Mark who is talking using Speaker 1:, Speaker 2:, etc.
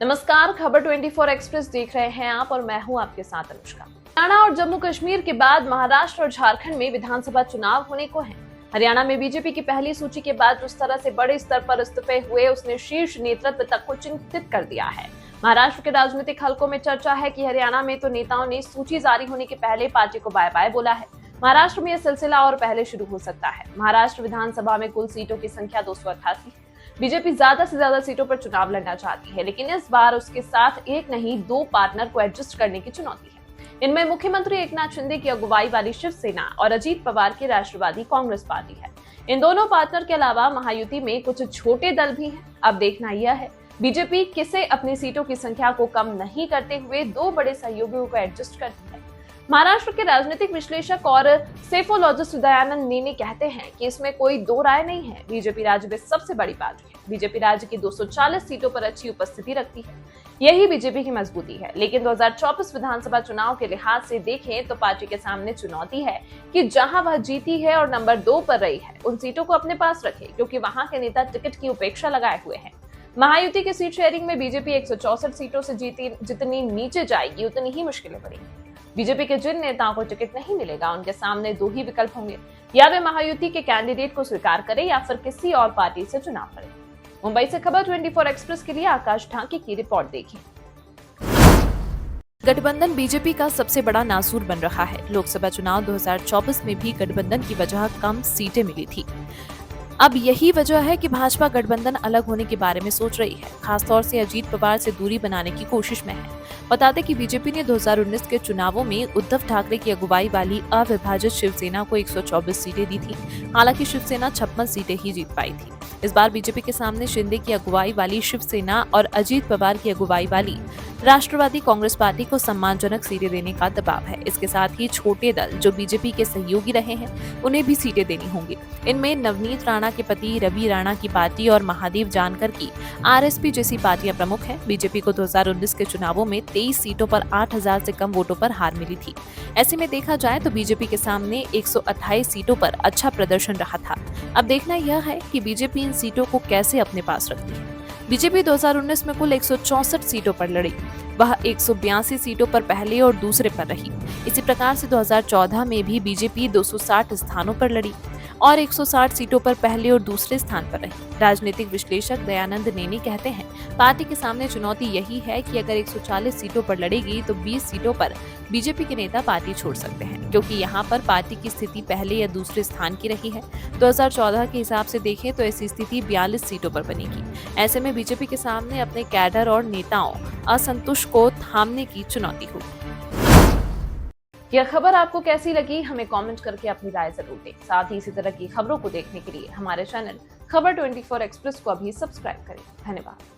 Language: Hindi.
Speaker 1: नमस्कार, खबर 24 एक्सप्रेस देख रहे हैं आप और मैं हूं आपके साथ अनुष्का। हरियाणा और जम्मू कश्मीर के बाद महाराष्ट्र और झारखंड में विधानसभा चुनाव होने को हैं। हरियाणा में बीजेपी की पहली सूची के बाद जिस तरह से बड़े स्तर पर इस्तीफे हुए, उसने शीर्ष नेतृत्व तक को चिंतित कर दिया है। महाराष्ट्र के राजनीतिक हलकों में चर्चा है कि हरियाणा में तो नेताओं ने सूची जारी होने के पहले पार्टी को बाय बाय बोला है। महाराष्ट्र में यह सिलसिला और पहले शुरू हो सकता है। महाराष्ट्र विधानसभा में कुल सीटों की संख्या 288 है। बीजेपी ज्यादा से ज्यादा सीटों पर चुनाव लड़ना चाहती है, लेकिन इस बार उसके साथ एक नहीं दो पार्टनर को एडजस्ट करने की चुनौती है। इनमें मुख्यमंत्री एकनाथ शिंदे की अगुवाई वाली शिवसेना और अजीत पवार की राष्ट्रवादी कांग्रेस पार्टी है। इन दोनों पार्टनर के अलावा महायुति में कुछ छोटे दल भी हैं। अब देखना यह है बीजेपी किसे अपनी सीटों की संख्या को कम नहीं करते हुए दो बड़े सहयोगियों को एडजस्ट करती है। महाराष्ट्र के राजनीतिक विश्लेषक और सेफोलॉजिस्ट दयानंद नेने कहते हैं कि इसमें कोई दो राय नहीं है। बीजेपी राज्य में सबसे बड़ी पार्टी है। बीजेपी राज्य की 240 सीटों पर अच्छी उपस्थिति रखती है। यही बीजेपी की मजबूती है। लेकिन 2024 विधानसभा चुनाव के लिहाज से देखें तो पार्टी के सामने चुनौती है कि जहां वह जीती है और नंबर 2 पर रही है, उन सीटों को अपने पास रखे, क्योंकि वहां के नेता टिकट की उपेक्षा लगाए हुए हैं। महायुति की सीट शेयरिंग में बीजेपी 164 सीटों से जितनी नीचे जाएगी, उतनी ही मुश्किलें बढ़ेंगी। बीजेपी के जिन नेताओं को टिकट नहीं मिलेगा, उनके सामने दो ही विकल्प होंगे, या वे महायुति के कैंडिडेट को स्वीकार करें या फिर किसी और पार्टी से चुनाव लड़ें। मुंबई से खबर 24 एक्सप्रेस के लिए आकाश ढाकी की रिपोर्ट देखिए।
Speaker 2: गठबंधन बीजेपी का सबसे बड़ा नासूर बन रहा है। लोकसभा चुनाव 2024 में भी गठबंधन की वजह कम सीटें मिली थी। अब यही वजह है कि भाजपा गठबंधन अलग होने के बारे में सोच रही है, खासतौर से अजीत पवार से दूरी बनाने की कोशिश में है। बता दें कि बीजेपी ने 2019 के चुनावों में उद्धव ठाकरे की अगुवाई वाली अविभाजित शिवसेना को 124 सीटें दी थी। हालांकि शिवसेना 56 सीटें ही जीत पाई थी। इस बार बीजेपी के सामने शिंदे की अगुवाई वाली शिवसेना और अजीत पवार की अगुवाई वाली राष्ट्रवादी कांग्रेस पार्टी को सम्मानजनक सीटें देने का दबाव है। इसके साथ ही छोटे दल जो बीजेपी के सहयोगी रहे हैं, उन्हें भी सीटें देनी होंगी। इनमें नवनीत राणा के पति रवि राणा की पार्टी और महादेव जानकर की आरएसपी जैसी पार्टियां प्रमुख हैं। बीजेपी को 2019 के चुनावों में 23 सीटों पर 8000 से कम वोटों पर हार मिली थी। ऐसे में देखा जाए तो बीजेपी के सामने 128 सीटों पर अच्छा प्रदर्शन रहा था। अब देखना यह है कि बीजेपी इन सीटों को कैसे अपने पास रखती है। बीजेपी 2019 में कुल 164 सीटों पर लड़ी। वह 182 सीटों पर पहले और दूसरे पर रही। इसी प्रकार से 2014 में भी बीजेपी 260 स्थानों पर लड़ी और 160 सीटों पर पहले और दूसरे स्थान पर रही। राजनीतिक विश्लेषक दयानंद नेने कहते हैं, पार्टी के सामने चुनौती यही है कि अगर 140 सीटों पर लड़ेगी तो 20 सीटों पर बीजेपी के नेता पार्टी छोड़ सकते हैं, क्योंकि यहाँ पर पार्टी की स्थिति पहले या दूसरे स्थान की रही है। 2014 के हिसाब से देखें तो ऐसी स्थिति 42 सीटों पर बनेगी। ऐसे में बीजेपी के सामने अपने कैडर और नेताओं असंतुष्ट को थामने की चुनौती होगी।
Speaker 1: यह खबर आपको कैसी लगी, हमें कमेंट करके अपनी राय जरूर दें। साथ ही इसी तरह की खबरों को देखने के लिए हमारे चैनल खबर 24 एक्सप्रेस को अभी सब्सक्राइब करें। धन्यवाद।